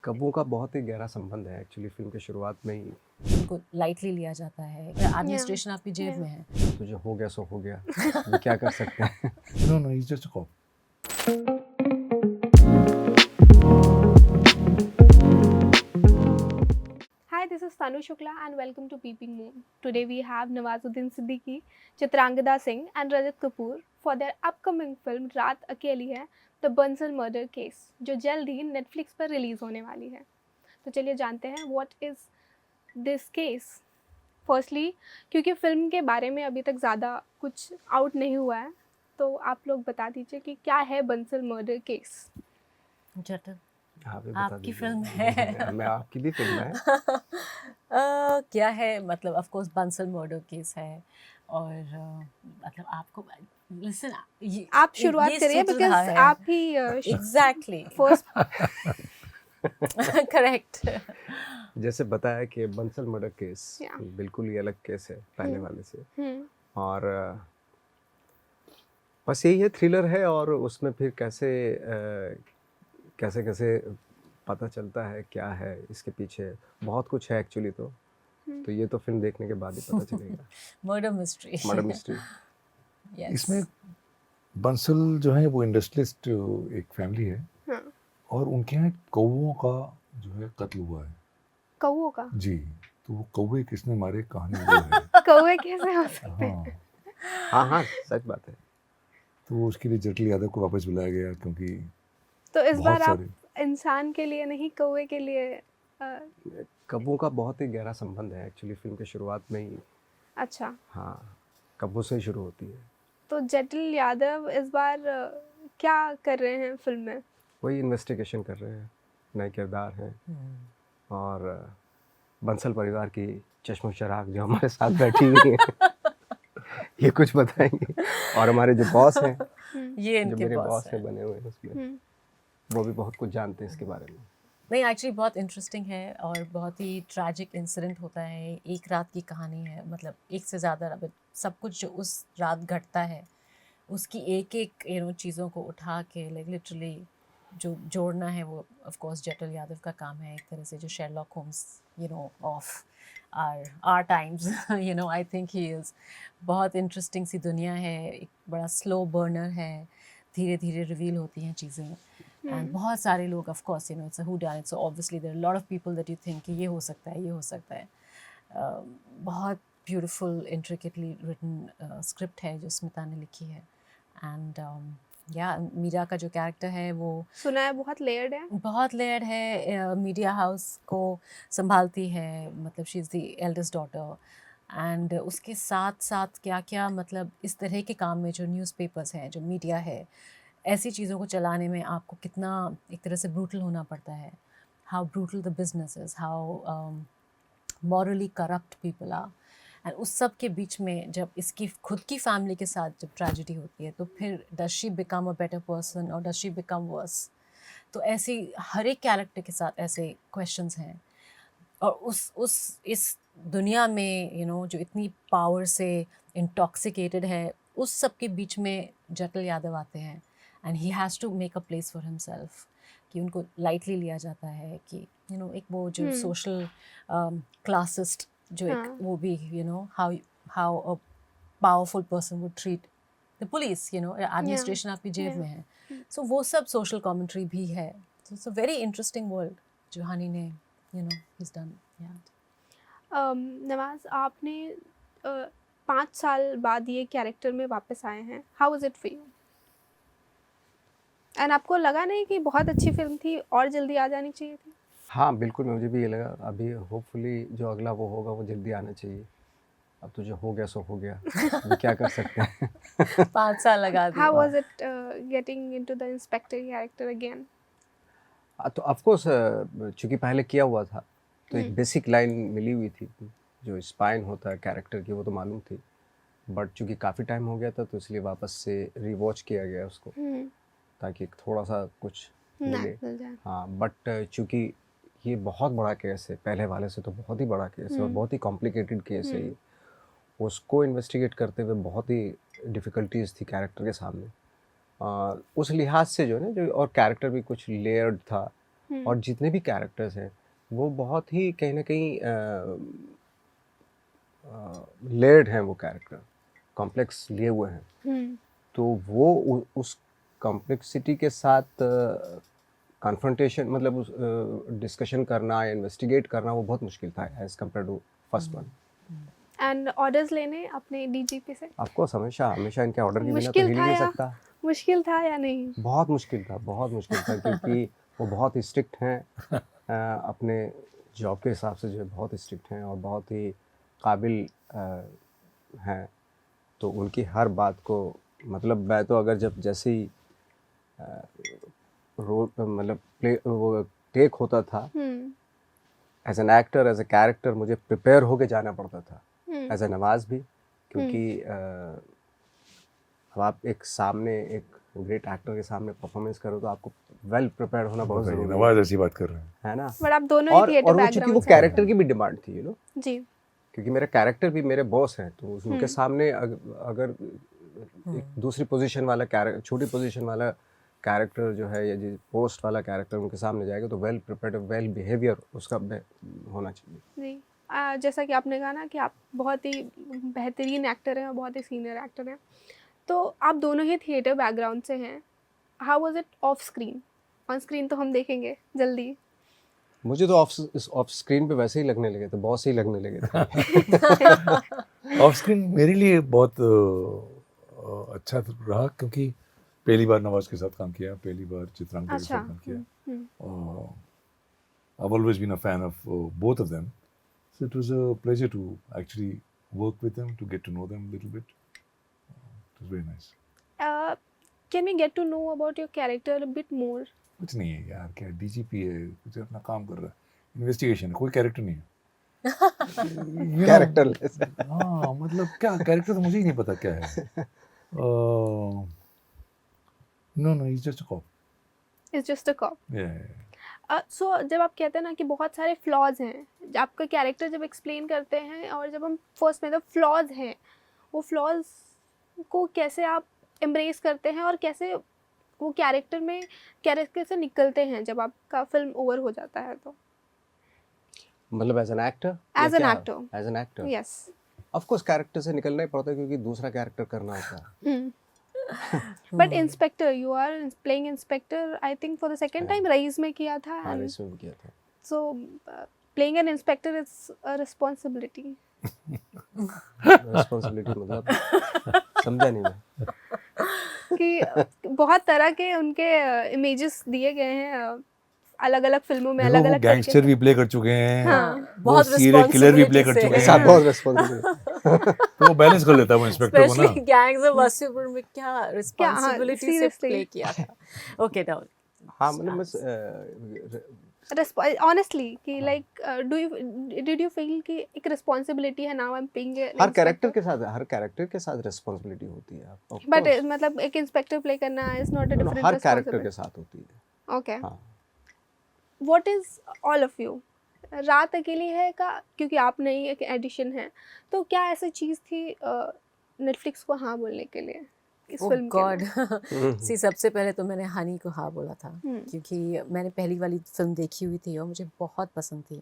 कब्बों का बहुत ही गहरा संबंध है एक्चुअली फिल्म की शुरुआत में ही। उनको लाइटली लिया जाता है। एडमिनिस्ट्रेशन आपकी जेब में है। तुझे हो गया सो हो गया, अभी क्या कर सकते हैं। No, he's just a cop. Hi, this is Tanu Shukla and welcome to Peeping Moon. Today we have Nawazuddin Siddiqui, Chitrangada Singh and Rajat Kapoor for their upcoming film रात अकेली है द बंसल मर्डर केस जो जल्द ही Netflix पर release होने वाली है। तो चलिए जानते हैं what is this case. Firstly क्योंकि फिल्म के बारे में अभी तक ज़्यादा कुछ आउट नहीं हुआ है, तो आप लोग बता दीजिए कि क्या है बंसल मर्डर केस। जटिल हाँ, भी बता आपकी दीजिए। फिल्म है। मैं आपकी भी फिल्म है। क्या है मतलब of course Bansal murder case है और मतलब आपको लिसन आप शुरुआत करिए बिकॉज आप ही एग्जैक्टली फर्स्ट करेक्ट। जैसे बताया कि बंसल मर्डर केस Yeah. बिल्कुल ही अलग केस है पहले वाले से। और बस यही है, थ्रिलर है और उसमें फिर कैसे कैसे पता चलता है क्या है इसके पीछे, बहुत कुछ है एक्चुअली। तो ये तो फिल्म देखने के बाद ही पता चलेगा। Murder mystery. Murder mystery. इसमें बंसल जो है वो इंडस्ट्रियलिस्ट एक फैमिली है हाँ। और उनके यहाँ कौवों का जो है कत्ल हुआ है कौओं का जी। तो वो कौवे किसने मारे कहानी वो है। कौवे कैसे हो सकते हैं? हाँ, हाँ, सच बात है। तो उसके लिए जटिल यादव को वापस बुलाया गया क्योंकि तो इस बहुत बार आप सारे इंसान के लिए नहीं कौवे के लिए कब्बों का बहुत ही गहरा संबंध है एक्चुअली फिल्म की शुरुआत में ही। अच्छा, हाँ, कब्बों से ही शुरू होती है। तो जटिल यादव इस बार क्या कर रहे हैं फिल्म में? वही इन्वेस्टिगेशन कर रहे हैं, नए किरदार हैं और बंसल परिवार की चश्मो चराग जो हमारे साथ बैठी हुई है ये कुछ बताएंगे। और हमारे जो बॉस हैं, ये जो इनके मेरे बॉस बॉस है। हैं बने हुए हैं उसमें, वो भी बहुत कुछ जानते हैं इसके बारे में। नहीं एक्चुअली बहुत इंटरेस्टिंग है और बहुत ही ट्रैजिक इंसिडेंट होता है। एक रात की कहानी है, मतलब एक से ज़्यादा सब कुछ जो उस रात घटता है उसकी एक एक चीज़ों को उठा के लाइक लिटरली जो जोड़ना है वो ऑफ कोर्स जटिल यादव का काम है। एक तरह से जो Sherlock Holmes of our times I think he is. बहुत इंटरेस्टिंग सी दुनिया है, एक बड़ा स्लो बर्नर है, धीरे धीरे रिवील होती हैं चीज़ें। एंड बहुत सारे लोग of course it's a whodunit, so obviously there are lot of people that you think कि ये हो सकता है, ये हो सकता है। बहुत ब्यूटीफुल इंट्रिकेटली रिटन स्क्रिप्ट है जो स्मिता ने लिखी है। एंड मीरा का जो कैरेक्टर है वो सुना है बहुत लेयर्ड है। बहुत लेयर्ड है। मीडिया हाउस को संभालती है, मतलब she is the eldest daughter. And उसके साथ साथ क्या क्या मतलब इस तरह के काम में जो न्यूज़पेपर्स हैं, जो मीडिया है, ऐसी चीज़ों को चलाने में आपको कितना एक तरह से ब्रूटल होना पड़ता है। How brutal the business is, how morally corrupt people are. And उस सब के बीच में जब इसकी खुद की फैमिली के साथ जब ट्रेजिडी होती है तो फिर does she become a better person और डज शी बिकम वर्स। तो ऐसी हर एक कैरेक्टर के साथ ऐसे क्वेश्चंस हैं। और इस दुनिया में जो इतनी पावर से इंटॉक्सिकेटेड है, उस सब के बीच में जटिल यादव आते हैं and he has to make a place for himself. कि उनको लाइटली लिया जाता है कि एक वो जो सोशल क्लासिस्ट जो एक वो भी how a powerful person would treat the police, administration आपकी जेब में है। सो वो सब सोशल कमेंट्री भी है। So it's a very interesting world जो हनी ने he's done. नवाज, आपने 5 साल बाद ये कैरेक्टर में वापस आए हैं, how is it for you? And आपको लगा नहीं कि बहुत अच्छी फिल्म थी और जल्दी आ जानी चाहिए थी? हाँ, बिल्कुल मुझे भी ये लगा। अभी होपफुली जो अगला वो होगा वो जल्दी आना चाहिए। अब तुझे हो गया सो हो गया, अभी क्या कर सकते हैं। 5 साल लगा दिए। How was it getting into the inspector character again? तो ऑफ कोर्स चूँकि पहले किया हुआ था तो एक बेसिक लाइन मिली हुई थी, जो स्पाइन होता है कैरेक्टर की, वो तो मालूम थी। बट चूँकि काफ़ी टाइम हो गया था तो इसलिए वापस से रिवॉच किया गया उसको, ताकि थोड़ा सा कुछ मिले। हाँ, बट चूँकि ये बहुत बड़ा केस है, पहले वाले से तो बहुत ही बड़ा केस है और बहुत ही कॉम्प्लिकेटेड केस है ये। उसको इन्वेस्टिगेट करते हुए बहुत ही डिफ़िकल्टीज थी कैरेक्टर के सामने। उस लिहाज से जो है ना, जो और कैरेक्टर भी कुछ लेयर्ड था और जितने भी कैरेक्टर्स हैं वो बहुत ही कहीं ना कहीं लेयर्ड हैं, वो कैरेक्टर कॉम्प्लेक्स लिए हुए हैं। तो वो उस कॉम्प्लेक्सिटी के साथ कन्फ्रंटेशन मतलब उस डिस्कशन करना या इन्वेस्टिगेट करना वो बहुत मुश्किल था as compared to first one. And orders लेने अपने डीजीपी से आपको हमेशा हमेशा इनके ऑर्डर के बिना तो मुश्किल हिल ही था नहीं या सकता। मुश्किल था या नहीं? बहुत मुश्किल था, बहुत मुश्किल था क्योंकि वो बहुत स्ट्रिक्ट हैं अपने जॉब के हिसाब से जो है बहुत स्ट्रिक्ट हैं और बहुत ही काबिल हैं। तो उनकी हर बात को मतलब मैं तो अगर जब जैसे ही रोल मतलब प्ले वो टेक होता था as an actor as a character मुझे प्रिपेयर होके जाना पड़ता था, एज ए नवाज भी, क्योंकि अब आप एक सामने एक ग्रेट एक्टर के सामने परफॉर्मेंस करो तो आपको वेल प्रिपेयर होना बहुत बताइए, जरूरी नवाज ऐसी बात कर रहे हैं। है ना। बट आप दोनों ही और थिएटर वो चूंकि वो बैकग्राउंड कैरेक्टर की भी डिमांड थी जी, क्योंकि मेरा कैरेक्टर भी मेरे बॉस हैं, तो उनके सामने अगर एक दूसरी पोजीशन वाला कैरेक्टर, छोटी पोजीशन वाला कैरेक्टर जो है या जो पोस्ट वाला कैरेक्टर उनके सामने जाएगा तो वेल प्रिपेयर्ड वेल बिहेवियर उसका होना चाहिए। जी। जैसा कि आपने कहा ना कि आप बहुत ही बेहतरीन एक्टर हैं और बहुत ही सीनियर एक्टर हैं, तो आप दोनों ही थिएटर बैकग्राउंड से हैं। How was it of screen? On screen तो हम देखेंगे जल्दी। मुझे तो ऑफ स्क्रीन पे वैसे ही लगने लगे थे, बॉस ही लगने लगे थे। ऑफ स्क्रीन मेरे लिए बहुत अच्छा रहा क्योंकि पहली बार नवाज के साथ काम किया, पहली बार चित्रांगदा के साथ काम किया। I've always been a fan of both of them, so it was a pleasure to actually work with them, to get to know them a little bit. It was very nice. Can we get to know about your character a bit more? कुछ नहीं है यार, क्या DGP है, कुछ अपना काम कर रहा है, इन्वेस्टिगेशन है, कोई कैरेक्टर नहीं है। कैरेक्टरलेस। हाँ मतलब क्या कैरेक्टर तो मुझे ही नहीं पता क्या है। No, he's just a cop. It's just a cop. Yeah. So जब आप कहते हैं ना कि बहुत सारे फ्लॉज हैं, आपका कैरेक्टर जब एक्सप्लेन करते हैं और जब हम फर्स्ट में तो फ्लॉज हैं, वो फ्लॉज को कैसे आप एम्ब्रेस करते हैं और कैसे वो कैरेक्टर से निकलते हैं जब आपका फिल्म ओवर हो जाता है? तो मतलब as an actor as an actor yes, of course character से निकलना ही पड़ता है क्योंकि दूसरा कैरेक्टर करना होता है। But inspector, you are playing inspector I think for the second time, Raees में किया था। हाँ, रईस में भी किया था। So playing an inspector is a responsibility. Responsibility मतलब समझा नहीं मैं। कि बहुत तरह के उनके इमेजेस दिए गए हैं अलग अलग फिल्मों में, अलग अलग गैंगस्टर भी प्ले कर चुके हैं, हाँ, बहुत सीरियल किलर भी प्ले कर चुके हैं, सब बहुत रिस्पांसिबिलिटी तो वो बैलेंस कर लेता है वो इंस्पेक्टर को ना। स्पेशली गैंग्स ऑफ वासेपुर में क्या रिस्पांसिबिलिटी से प्ले किया था। ओके नाउ हाँ मतलब बस ऑनेस्टली कि लाइक डिड यू फील कि एक रिस्पांसिबिलिटी है, now I am playing her character के साथ रिस्पांसिबिलिटी होती है। बट मतलब एक इंस्पेक्टर प्ले करना is not a different her character के साथ होती है। ओके, हाँ। What is all of you? रात अकेली है का, क्योंकि आप नई एक एडिशन है, तो क्या ऐसी चीज़ थी नेटफ्लिक्स को हाँ बोलने के लिए इस फिल्म गॉड के? सी सबसे पहले तो मैंने हनी को हाँ बोला था क्योंकि मैंने पहली वाली फिल्म देखी हुई थी और मुझे बहुत पसंद थी।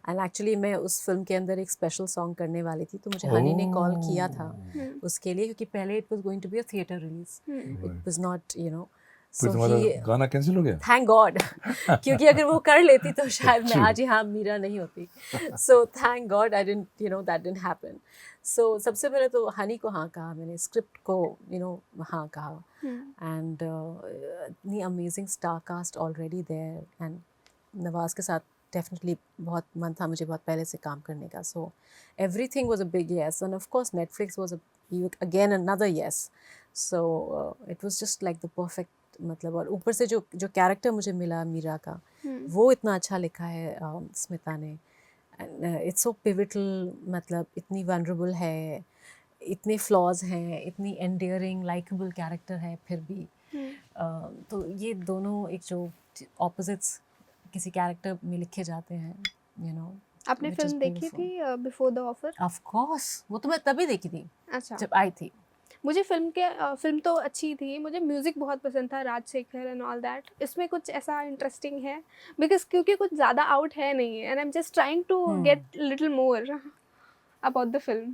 एंड एक्चुअली मैं उस फिल्म के अंदर एक स्पेशल सॉन्ग करने वाली थी, तो मुझे हनी ने कॉल किया था उसके लिए, क्योंकि पहले it was going to be a theatre release, it was not you know. फिर तुम्हारा गाना कैंसिल हो गया? थैंक गॉड क्योंकि अगर वो कर लेती तो शायद मैं आज यहाँ मीरा नहीं होती। So thank god I didn't, you know, that didn't happen. So सबसे पहले तो हनी को हाँ कहा मैंने, स्क्रिप्ट को यू नो हाँ कहा, एंड इतनी amazing star cast already there, and Nawaz के साथ डेफिनेटली बहुत मन था मुझे बहुत पहले से काम करने का। So everything was a big yes, end of course Netflix was again another yes. So it was just like the perfect, मतलब, और ऊपर से जो कैरेक्टर मुझे मिला मीरा का, वो इतना अच्छा लिखा है स्मिता ने, इट्स सो पिविटल, मतलब इतनी वनरेबल है, इतने फ्लॉज हैं, इतनी एंडियरिंग लाइकेबल कैरेक्टर है फिर भी। तो ये दोनों एक जो ऑपोजिट्स किसी कैरेक्टर में लिखे जाते हैं, यू नो। आपने फिल्म देखी थी before the offer? Of course, वो तो मैं तभी देखी थी अच्छा, जब आई थी। मुझे फिल्म तो अच्छी थी, मुझे म्यूज़िक बहुत पसंद था, राजशेखर एंड ऑल दैट। इसमें कुछ ऐसा इंटरेस्टिंग है बिकॉज क्योंकि कुछ ज़्यादा आउट है नहीं, and I am just trying to get little more about the film.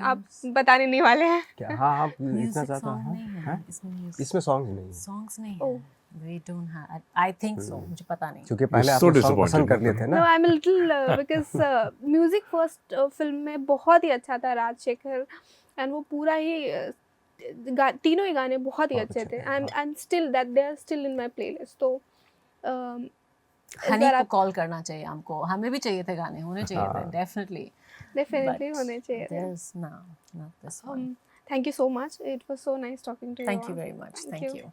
आप बताने नहीं वाले हैं? क्या? हाँ आप इतना म्यूजिक ज़्यादा सॉन्ग नहीं हैं? है हैं? इसमें, म्यूजिक इसमें सॉन्ग्स नहीं है सॉन्ग्स नहीं Oh. है, we don't have, I think so, मुझे पता नहीं। क्योंकि पहले आप so सॉन्ग disappointed, पसंद कर लिए थे नो ना। I am little because music first film में बहुत ही अच्छा था राजशेखर, एंड वो पूरा ही तीनों ही गाने बहुत ही बहुत अच्छे अच्छे थे, थे, and still that they are still in my playlist. तो इस हनी बार को आप कॉल करना चाहिए हमको, हमें भी चाहिए थे गाने, होने चाहिए थे हाँ। डेफिनेटली, डेफिनेटली होने चाहिए थे। there's no, not this one. Thank you so much, it was so nice talking to you Thank you all. very much, Thank thank you. you.